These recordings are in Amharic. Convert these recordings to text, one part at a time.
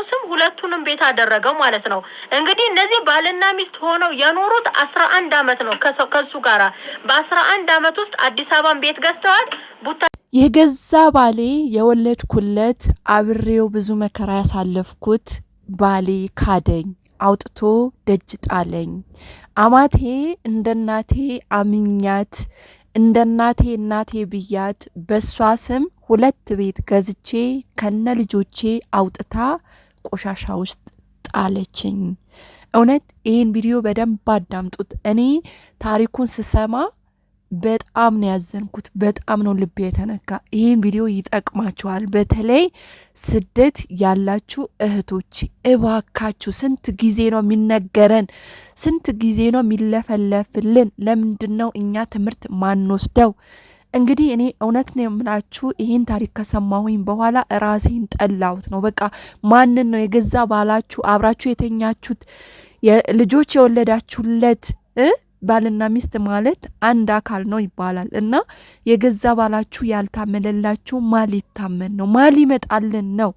ስም ሁለቱንም ቤት አደረገው ማለት ነው። እንግዲህ እነዚህ ባልና ሚስት ሆነው የኖሩት 11 አመት ነው ከሱ ጋራ። በ11 አመት ውስጥ አዲስ አበባን ቤት ገዝተዋል። የገዛ ባሌ የወለድኩለት አብሬው ብዙ መከራ ያሳለፍኩት ባሌ ካደኝ፣ አውጥቶ ደጅ ጣለኝ። አማቴ እንደ እናቴ አምኛት እንደ እናቴ ብያት በሷ ስም 2 ቤት ገዝቼ ከነ ልጆቼ አውጥታ ቆሻሻ ውስጥ ጣለችኝ። እውነት ይህን ቪዲዮ በደንብ አዳምጡት። እኔ ታሪኩን ስሰማ በጣም ነው ያዘንኩት። በጣም ነው ልቤ የተነካ። ይህን ቪዲዮ ይጠቅማችኋል። በተለይ ስደት ያላችሁ እህቶች እባካችሁ፣ ስንት ጊዜ ነው የሚነገረን? ስንት ጊዜ ነው የሚለፈለፍልን? ለምንድን ነው እኛ ትምህርት ማንወስደው? እንግዲህ እኔ እውነት ነው የምላችሁ፣ ይህን ታሪክ ከሰማሁኝ በኋላ ራሴን ጠላሁት ነው። በቃ ማንን ነው የገዛ ባላችሁ አብራችሁ የተኛችሁት ልጆች የወለዳችሁለት ባልና ሚስት ማለት አንድ አካል ነው ይባላል። እና የገዛ ባላችሁ ያልታመነላችሁ ማል ይታመን ነው? ማል ይመጣልን ነው?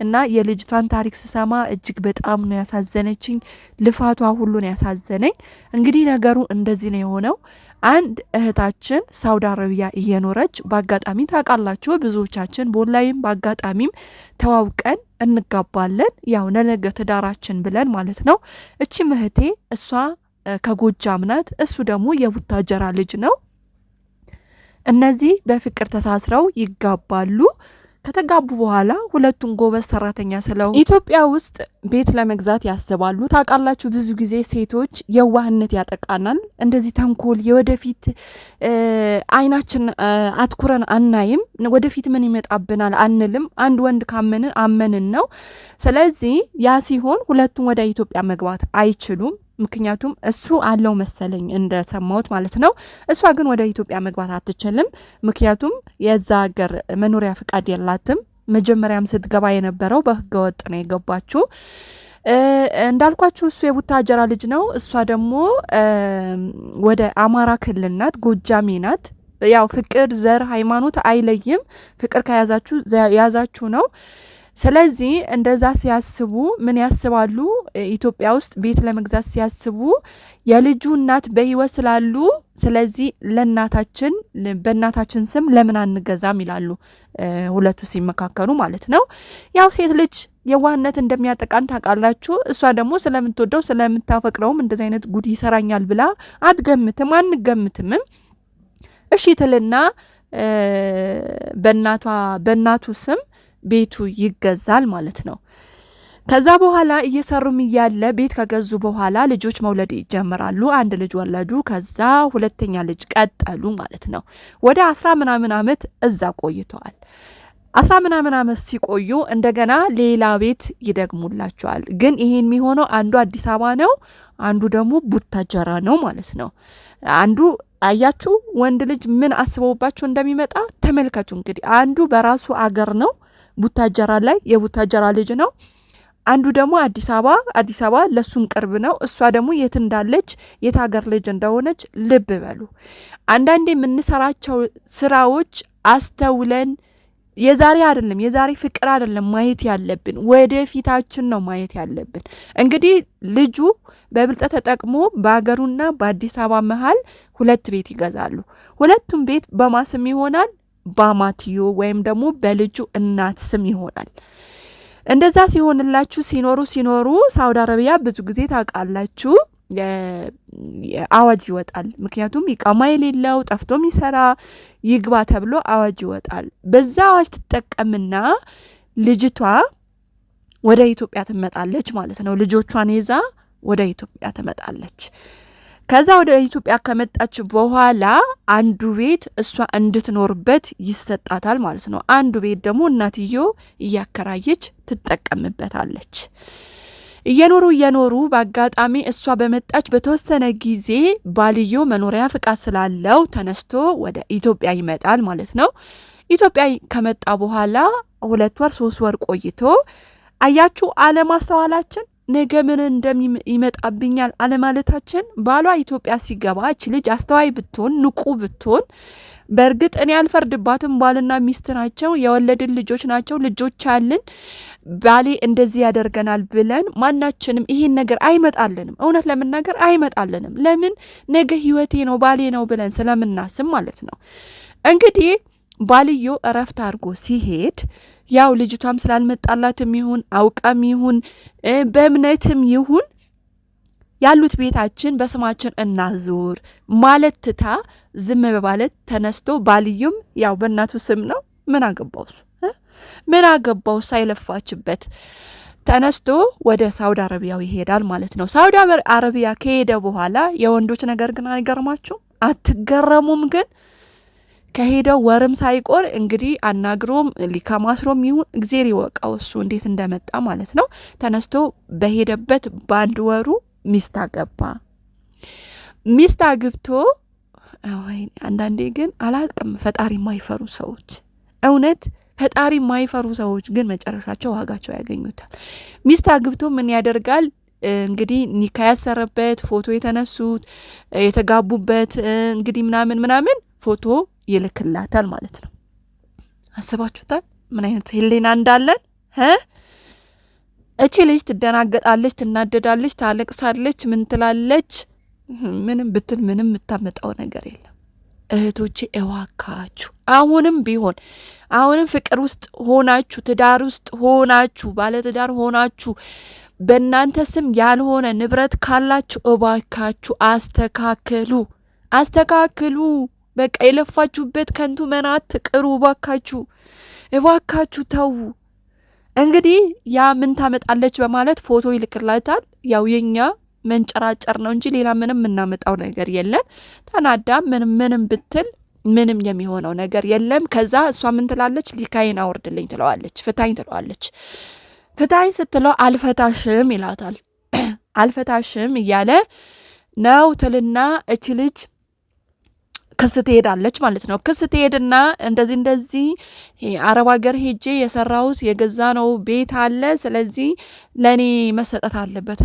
እና የልጅቷን ታሪክ ስሰማ እጅግ በጣም ነው ያሳዘነችኝ። ልፋቷ ሁሉ ነው ያሳዘነኝ። እንግዲህ ነገሩ እንደዚህ ነው የሆነው። አንድ እህታችን ሳውዲ አረቢያ እየኖረች በአጋጣሚ ታውቃላችሁ፣ ብዙዎቻችን በኦንላይን በአጋጣሚም ተዋውቀን እንጋባለን፣ ያው ለነገ ትዳራችን ብለን ማለት ነው። እቺ እህቴ እሷ ከጎጃም ናት፣ እሱ ደግሞ የቡታጀራ ልጅ ነው። እነዚህ በፍቅር ተሳስረው ይጋባሉ። ከተጋቡ በኋላ ሁለቱም ጎበዝ ሰራተኛ ስለው ኢትዮጵያ ውስጥ ቤት ለመግዛት ያስባሉ። ታውቃላችሁ ብዙ ጊዜ ሴቶች የዋህነት ያጠቃናል። እንደዚህ ተንኮል የወደፊት አይናችን አትኩረን አናይም። ወደፊት ምን ይመጣብናል አንልም። አንድ ወንድ ካመንን አመንን ነው። ስለዚህ ያ ሲሆን ሁለቱም ወደ ኢትዮጵያ መግባት አይችሉም። ምክንያቱም እሱ አለው መሰለኝ እንደሰማሁት ማለት ነው። እሷ ግን ወደ ኢትዮጵያ መግባት አትችልም። ምክንያቱም የዛ ሀገር መኖሪያ ፍቃድ የላትም። መጀመሪያም ስትገባ የነበረው በህገ ወጥ ነው የገባችው። እንዳልኳችሁ እሱ የቡታጀራ ልጅ ነው። እሷ ደግሞ ወደ አማራ ክልል ናት፣ ጎጃሜ ናት። ያው ፍቅር ዘር ሃይማኖት አይለይም። ፍቅር ከያዛችሁ ያዛችሁ ነው። ስለዚህ እንደዛ ሲያስቡ ምን ያስባሉ? ኢትዮጵያ ውስጥ ቤት ለመግዛት ሲያስቡ የልጁ እናት በህይወት ስላሉ ስለዚህ ለእናታችን በእናታችን ስም ለምን አንገዛም ይላሉ፣ ሁለቱ ሲመካከሩ ማለት ነው። ያው ሴት ልጅ የዋህነት እንደሚያጠቃን ታውቃላችሁ። እሷ ደግሞ ስለምትወደው ስለምታፈቅረውም እንደዚህ አይነት ጉድ ይሰራኛል ብላ አትገምትም፣ አንገምትምም። እሺ ትልና በእናቱ ስም ቤቱ ይገዛል ማለት ነው። ከዛ በኋላ እየሰሩም እያለ ቤት ከገዙ በኋላ ልጆች መውለድ ይጀምራሉ። አንድ ልጅ ወለዱ። ከዛ ሁለተኛ ልጅ ቀጠሉ ማለት ነው። ወደ 10 ምናምን አመት እዛ ቆይተዋል። 10 ምናምን አመት ሲቆዩ እንደገና ሌላ ቤት ይደግሙላቸዋል። ግን ይሄን የሚሆነው አንዱ አዲስ አበባ ነው፣ አንዱ ደግሞ ቡታጀራ ነው ማለት ነው። አንዱ አያችሁ ወንድ ልጅ ምን አስበውባቸው እንደሚመጣ ተመልከቱ። እንግዲህ አንዱ በራሱ አገር ነው ቡታጀራ ላይ የቡታጀራ ልጅ ነው። አንዱ ደግሞ አዲስ አበባ ለሱም ቅርብ ነው። እሷ ደግሞ የት እንዳለች የት ሀገር ልጅ እንደሆነች ልብ በሉ። አንዳንዴ የምንሰራቸው ስራዎች አስተውለን የዛሬ ፍቅር አይደለም ማየት ያለብን፣ ወደፊታችን ነው ማየት ያለብን። እንግዲህ ልጁ በብልጠት ተጠቅሞ በአገሩና በአዲስ አበባ መሃል 2 ቤት ይገዛሉ። ሁለቱም ቤት በማስም ይሆናል፣ በአማትዮ ወይም ደግሞ በልጁ እናት ስም ይሆናል። እንደዛ ሲሆንላችሁ ሲኖሩ ሳውዲ አረቢያ ብዙ ጊዜ ታውቃላችሁ አዋጅ ይወጣል። ምክንያቱም ኢቃማ የሌለው ጠፍቶ የሚሰራ ይግባ ተብሎ አዋጅ ይወጣል። በዛ አዋጅ ትጠቀምና ልጅቷ ወደ ኢትዮጵያ ትመጣለች ማለት ነው። ልጆቿን ይዛ ወደ ኢትዮጵያ ትመጣለች። ከዛ ወደ ኢትዮጵያ ከመጣች በኋላ አንዱ ቤት እሷ እንድትኖርበት ይሰጣታል ማለት ነው። አንዱ ቤት ደግሞ እናትዮ እያከራየች ትጠቀምበታለች። እየኖሩ በአጋጣሚ እሷ በመጣች በተወሰነ ጊዜ ባልዮ መኖሪያ ፍቃድ ስላለው ተነስቶ ወደ ኢትዮጵያ ይመጣል ማለት ነው። ኢትዮጵያ ከመጣ በኋላ 2 ወር 3 ወር ቆይቶ አያችሁ አለማስተዋላችን ነገ ምን እንደሚመጣብኛል አለማለታችን። ባሏ ኢትዮጵያ ሲገባ እች ልጅ አስተዋይ ብትሆን ንቁ ብትሆን በእርግጥ እኔ አልፈርድባትም። ባልና ሚስት ናቸው፣ የወለድን ልጆች ናቸው፣ ልጆች አልን። ባሌ እንደዚህ ያደርገናል ብለን ማናችንም ይሄን ነገር አይመጣልንም። እውነት ለመናገር አይመጣልንም። ለምን ነገ ህይወቴ ነው ባሌ ነው ብለን ስለምናስብ ማለት ነው። እንግዲህ ባልዮ እረፍት አድርጎ ሲሄድ ያው ልጅቷም ስላልመጣላትም ይሁን አውቃም ይሁን በእምነትም ይሁን ያሉት ቤታችን በስማችን እናዙር ማለት ትታ ዝም በማለት ተነስቶ ባልዩም ያው በእናቱ ስም ነው ምን አገባውስ ምን አገባው ሳይለፋችበት ተነስቶ ወደ ሳውዲ አረቢያው ይሄዳል ማለት ነው። ሳውዲ አረቢያ ከሄደ በኋላ የወንዶች ነገር ግን አይገርማችሁም? አትገረሙም? ግን ከሄደው ወርም ሳይቆር እንግዲህ አናግሮም ሊካማስሮም ይሁን እግዜር ይወቀው እሱ እንዴት እንደመጣ ማለት ነው። ተነስቶ በሄደበት በአንድ ወሩ ሚስት አገባ። ሚስት አግብቶ ወይ አንዳንዴ ግን አላቅም ፈጣሪ የማይፈሩ ሰዎች እውነት ፈጣሪ የማይፈሩ ሰዎች ግን መጨረሻቸው ዋጋቸው ያገኙታል። ሚስት አግብቶ ምን ያደርጋል እንግዲህ ኒካ ያሰረበት ፎቶ የተነሱት የተጋቡበት እንግዲህ ምናምን ፎቶ ይልክላታል ማለት ነው። አስባችሁታል ምን አይነት ህሊና እንዳለን? እቺ ልጅ ትደናገጣለች፣ ትናደዳለች፣ ታለቅሳለች፣ ምን ትላለች? ምንም ብትል ምንም የምታመጣው ነገር የለም። እህቶቼ እዋካችሁ አሁንም ቢሆን አሁንም ፍቅር ውስጥ ሆናችሁ ትዳር ውስጥ ሆናችሁ ባለትዳር ሆናችሁ በእናንተ ስም ያልሆነ ንብረት ካላችሁ እባካችሁ አስተካክሉ። በቃ የለፋችሁበት ከንቱ መናት ቅሩ። እባካችሁ ተው። እንግዲህ ያ ምን ታመጣለች በማለት ፎቶ ይልክላታል። ያው የኛ መንጨራጨር ነው እንጂ ሌላ ምንም የምናመጣው ነገር የለም። ተናዳ ምንም ብትል ምንም የሚሆነው ነገር የለም። ከዛ እሷ ምን ትላለች? ሊካይን አውርድልኝ ትለዋለች፣ ፍታኝ ትለዋለች። ፍታኝ ስትለው አልፈታሽም ይላታል። አልፈታሽም እያለ ነው ትልና እች ልጅ ክስ ትሄዳለች ማለት ነው። ክስ ትሄድና እንደዚህ አረብ ሀገር ሄጄ የሰራሁት የገዛ ነው ቤት አለ፣ ስለዚህ ለእኔ መሰጠት አለበት።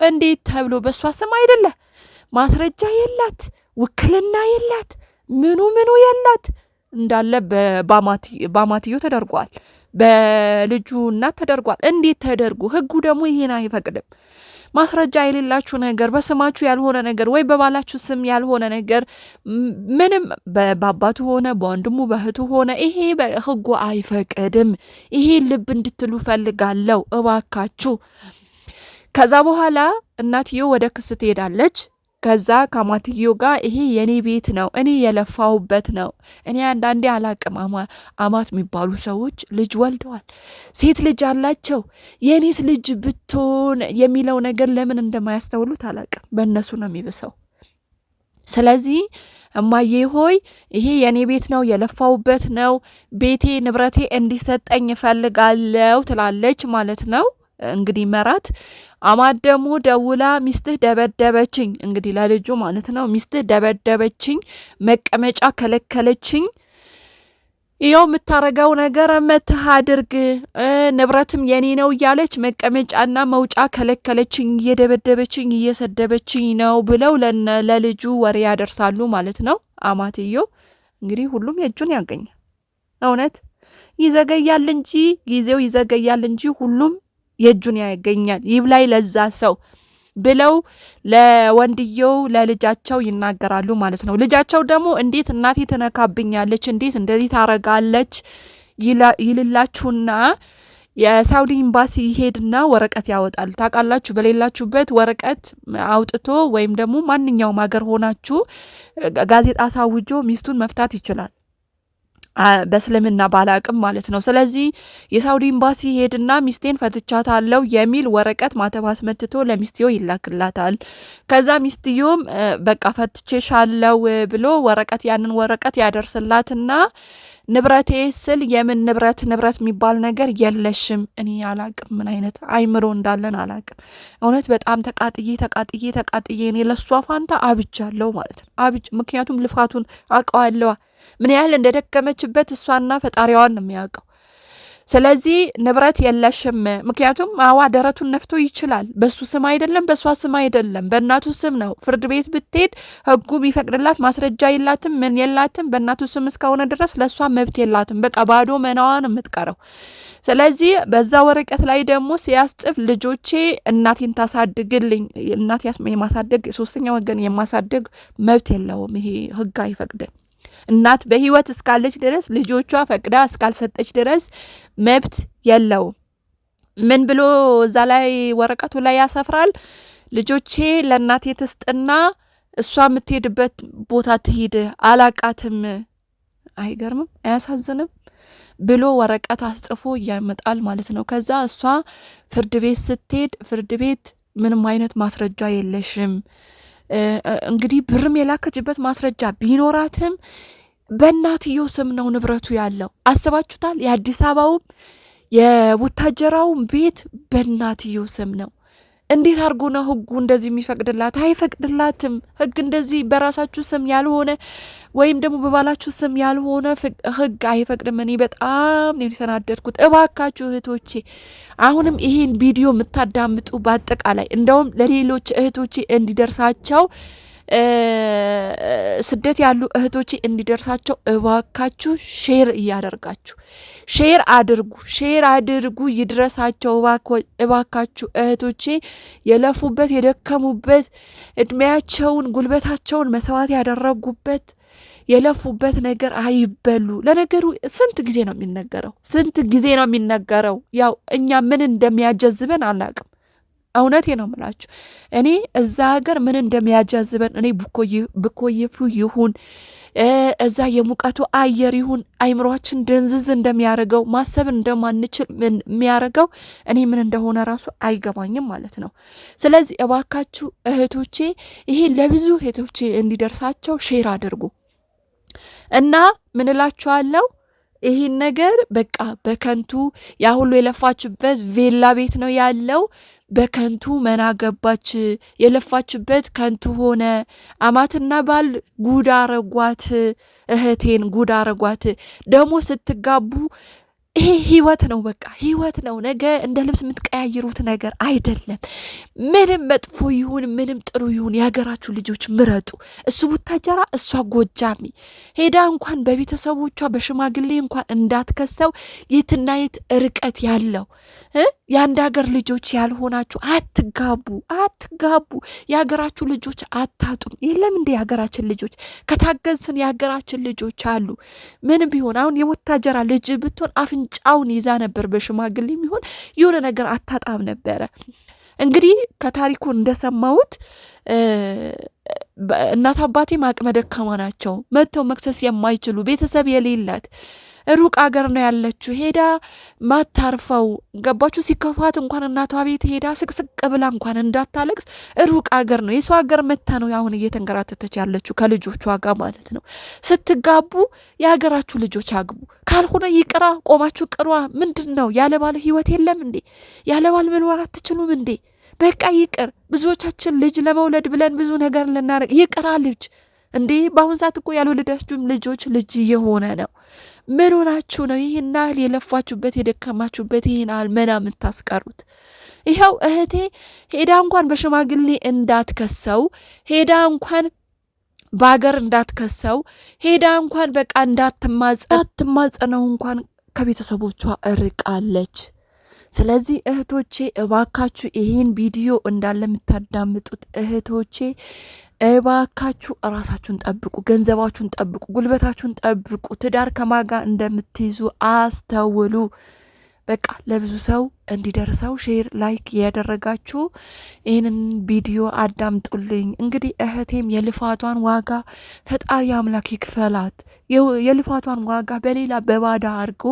እንዴት ተብሎ በእሷ ስም አይደለ? ማስረጃ የላት፣ ውክልና የላት፣ ምኑ የላት እንዳለ በአማትዮ ተደርጓል፣ በልጁ እናት ተደርጓል። እንዴት ተደርጎ? ህጉ ደግሞ ይሄን አይፈቅድም። ማስረጃ የሌላችሁ ነገር፣ በስማችሁ ያልሆነ ነገር ወይ በባላችሁ ስም ያልሆነ ነገር ምንም በአባቱ ሆነ በወንድሙ በእህቱ ሆነ ይሄ ህጉ አይፈቅድም። ይሄ ልብ እንድትሉ ፈልጋለሁ እባካችሁ። ከዛ በኋላ እናትዮ ወደ ክስ ትሄዳለች። ከዛ ከአማትዮ ጋር ይሄ የኔ ቤት ነው፣ እኔ የለፋውበት ነው። እኔ አንዳንዴ አላቅም አማት የሚባሉ ሰዎች ልጅ ወልደዋል፣ ሴት ልጅ አላቸው። የኔስ ልጅ ብትሆን የሚለው ነገር ለምን እንደማያስተውሉት አላቅም። በእነሱ ነው የሚብሰው። ስለዚህ እማዬ ሆይ ይሄ የኔ ቤት ነው፣ የለፋውበት ነው፣ ቤቴ ንብረቴ እንዲሰጠኝ እፈልጋለሁ ትላለች ማለት ነው። እንግዲህ መራት አማት ደግሞ ደውላ ሚስትህ ደበደበችኝ፣ እንግዲህ ለልጁ ማለት ነው። ሚስትህ ደበደበችኝ፣ መቀመጫ ከለከለችኝ፣ ይኸው የምታረገው ነገር መትህ አድርግ፣ ንብረትም የኔ ነው እያለች መቀመጫና መውጫ ከለከለችኝ፣ እየደበደበችኝ እየሰደበችኝ ነው ብለው ለልጁ ወሬ ያደርሳሉ ማለት ነው። አማትዮ እንግዲህ ሁሉም የእጁን ያገኛል። እውነት ይዘገያል እንጂ ጊዜው ይዘገያል እንጂ ሁሉም የእጁን ያገኛል። ይብላይ ለዛ ሰው ብለው ለወንድየው ለልጃቸው ይናገራሉ ማለት ነው። ልጃቸው ደግሞ እንዴት እናቴ ትነካብኛለች፣ እንዴት እንደዚህ ታረጋለች ይልላችሁና የሳውዲ ኤምባሲ ይሄድና ወረቀት ያወጣል። ታውቃላችሁ፣ በሌላችሁበት ወረቀት አውጥቶ ወይም ደግሞ ማንኛውም ሀገር ሆናችሁ ጋዜጣ ሳውጆ ሚስቱን መፍታት ይችላል። በእስልምና ባላቅም ማለት ነው። ስለዚህ የሳውዲ ኤምባሲ ሄድና ሚስቴን ፈትቻታለሁ የሚል ወረቀት ማተብ አስመትቶ ለሚስትዮ ይላክላታል። ከዛ ሚስትዮም በቃ ፈትቼሻለሁ ብሎ ያንን ወረቀት ያደርስላትና ንብረቴ ስል የምን ንብረት የሚባል ነገር የለሽም። እኔ አላቅም ምን አይነት አይምሮ እንዳለን አላቅም። እውነት በጣም ተቃጥዬ እኔ ለሷ ፋንታ አብጃለሁ ማለት ነው። ምክንያቱም ልፋቱን አውቀዋለዋ ምን ያህል እንደደከመችበት እሷና ፈጣሪዋን ነው የሚያውቀው። ስለዚህ ንብረት የለሽም። ምክንያቱም አዋ ደረቱን ነፍቶ ይችላል። በሱ ስም አይደለም፣ በሷ ስም አይደለም፣ በእናቱ ስም ነው። ፍርድ ቤት ብትሄድ ህጉ ቢፈቅድላት ማስረጃ የላትም፣ ምን የላትም። በእናቱ ስም እስከሆነ ድረስ ለሷ መብት የላትም። በቃ ባዶ መናዋን የምትቀረው። ስለዚህ በዛ ወረቀት ላይ ደግሞ ሲያስጽፍ ልጆቼ እናቴን ታሳድግልኝ፣ እናት የማሳደግ ሶስተኛ ወገን የማሳደግ መብት የለውም። ይሄ ህግ አይፈቅድም። እናት በህይወት እስካለች ድረስ ልጆቿ ፈቅዳ እስካልሰጠች ድረስ መብት የለውም። ምን ብሎ እዛ ላይ ወረቀቱ ላይ ያሰፍራል? ልጆቼ ለእናቴ ትስጥና እሷ የምትሄድበት ቦታ ትሄድ፣ አላቃትም። አይገርምም? አያሳዝንም? ብሎ ወረቀት አስጽፎ ያመጣል ማለት ነው። ከዛ እሷ ፍርድ ቤት ስትሄድ ፍርድ ቤት ምንም አይነት ማስረጃ የለሽም፣ እንግዲህ ብርም የላከችበት ማስረጃ ቢኖራትም በእናትየው ስም ነው ንብረቱ ያለው። አስባችሁታል? የአዲስ አበባውም የቡታጀራውም ቤት በእናትየው ስም ነው። እንዴት አድርጎ ነው ህጉ እንደዚህ የሚፈቅድላት? አይፈቅድላትም። ህግ እንደዚህ በራሳችሁ ስም ያልሆነ ወይም ደግሞ በባላችሁ ስም ያልሆነ ህግ አይፈቅድም። እኔ በጣም ነው የተናደድኩት። እባካችሁ እህቶቼ አሁንም ይሄን ቪዲዮ የምታዳምጡ በአጠቃላይ እንደውም ለሌሎች እህቶቼ እንዲደርሳቸው ስደት ያሉ እህቶቼ እንዲደርሳቸው እባካችሁ ሼር እያደርጋችሁ ሼር አድርጉ ይድረሳቸው እባካችሁ እህቶቼ የለፉበት የደከሙበት እድሜያቸውን ጉልበታቸውን መስዋዕት ያደረጉበት የለፉበት ነገር አይበሉ። ለነገሩ ስንት ጊዜ ነው የሚነገረው? ያው እኛ ምን እንደሚያጀዝበን አናቅም። እውነቴ ነው የምላችሁ። እኔ እዛ ሀገር ምን እንደሚያጃዝበን እኔ ብኮይፉ ይሁን እዛ የሙቀቱ አየር ይሁን አይምሯችን ድንዝዝ እንደሚያደርገው ማሰብ እንደማንችል የሚያደርገው እኔ ምን እንደሆነ ራሱ አይገባኝም ማለት ነው። ስለዚህ እባካችሁ እህቶቼ ይሄ ለብዙ እህቶቼ እንዲደርሳቸው ሼር አድርጉ እና ምን እላችኋለሁ፣ ይህን ነገር በቃ በከንቱ ያ ሁሉ የለፋችበት ቬላ ቤት ነው ያለው። በከንቱ መናገባች፣ የለፋችበት ከንቱ ሆነ። አማትና ባል ጉድ አረጓት፣ እህቴን ጉድ አረጓት። ደግሞ ስትጋቡ ይሄ ህይወት ነው፣ በቃ ህይወት ነው። ነገ እንደ ልብስ የምትቀያይሩት ነገር አይደለም። ምንም መጥፎ ይሁን ምንም ጥሩ ይሁን የሀገራችሁ ልጆች ምረጡ። እሱ ቡታጀራ እሷ ጎጃሚ ሄዳ እንኳን በቤተሰቦቿ በሽማግሌ እንኳን እንዳትከሰው የትና የት ርቀት ያለው የአንድ ሀገር ልጆች ያልሆናችሁ አትጋቡ። የሀገራችሁ ልጆች አታጡም። የለም እንደ የሀገራችን ልጆች ከታገዝን የሀገራችን ልጆች አሉ። ምንም ቢሆን አሁን የቡታጀራ ልጅ ብትሆን አፍንጫውን ይዛ ነበር። በሽማግሌ የሚሆን የሆነ ነገር አታጣም ነበረ። እንግዲህ ከታሪኩ እንደሰማሁት እናት አባቴም አቅመ ደካማ ናቸው። መጥተው መክሰስ የማይችሉ ቤተሰብ የሌላት ሩቅ አገር ነው ያለችው። ሄዳ ማታርፈው ገባችሁ? ሲከፋት እንኳን እናቷ ቤት ሄዳ ስቅስቅ ብላ እንኳን እንዳታለቅስ ሩቅ አገር ነው፣ የሰው አገር መታ ነው አሁን እየተንከራተተች ያለችው ከልጆቿ ጋር ማለት ነው። ስትጋቡ የሀገራችሁ ልጆች አግቡ፣ ካልሆነ ይቅራ፣ ቆማችሁ ቅሯ። ምንድን ነው ያለ ባል ህይወት የለም እንዴ? ያለ ባል መኖር አትችሉም እንዴ? በቃ ይቅር። ብዙዎቻችን ልጅ ለመውለድ ብለን ብዙ ነገር ልናደርግ ይቅራ ልጅ እንዴ። በአሁን ሰዓት እኮ ያልወለዳችሁም ልጆች ልጅ እየሆነ ነው። ምን ሆናችሁ ነው ይህን ያህል የለፋችሁበት የደከማችሁበት ይህን ያህል መና የምታስቀሩት? ይኸው እህቴ ሄዳ እንኳን በሽማግሌ እንዳትከሰው፣ ሄዳ እንኳን በሀገር እንዳትከሰው፣ ሄዳ እንኳን በቃ እንዳትማጸነው እንኳን ከቤተሰቦቿ እርቃለች። ስለዚህ እህቶቼ እባካችሁ ይህን ቪዲዮ እንዳለ የምታዳምጡት እህቶቼ እባካችሁ ራሳችሁን ጠብቁ፣ ገንዘባችሁን ጠብቁ፣ ጉልበታችሁን ጠብቁ። ትዳር ከማጋ እንደምትይዙ አስተውሉ። በቃ ለብዙ ሰው እንዲደርሰው ሼር ላይክ ያደረጋችሁ ይህንን ቪዲዮ አዳምጡልኝ። እንግዲህ እህቴም የልፋቷን ዋጋ ፈጣሪ አምላክ ይክፈላት፣ የልፋቷን ዋጋ በሌላ በባዳ አድርጎ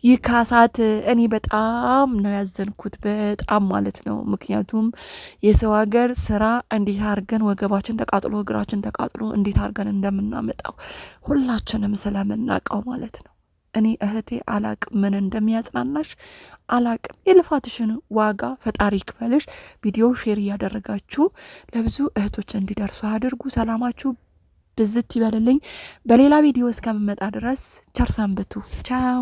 ይካሳት። እኔ በጣም ነው ያዘንኩት፣ በጣም ማለት ነው። ምክንያቱም የሰው ሀገር ስራ እንዴት አድርገን ወገባችን ተቃጥሎ እግራችን ተቃጥሎ እንዴት አድርገን እንደምናመጣው ሁላችንም ስለምናውቀው ማለት ነው። እኔ እህቴ አላቅም ምን እንደሚያጽናናሽ አላቅም። የልፋትሽን ዋጋ ፈጣሪ ይክፈልሽ። ቪዲዮ ሼር እያደረጋችሁ ለብዙ እህቶች እንዲደርሱ አድርጉ። ሰላማችሁ ብዝት ይበልልኝ። በሌላ ቪዲዮ እስከምመጣ ድረስ ቸር ሰንብቱ። ቻው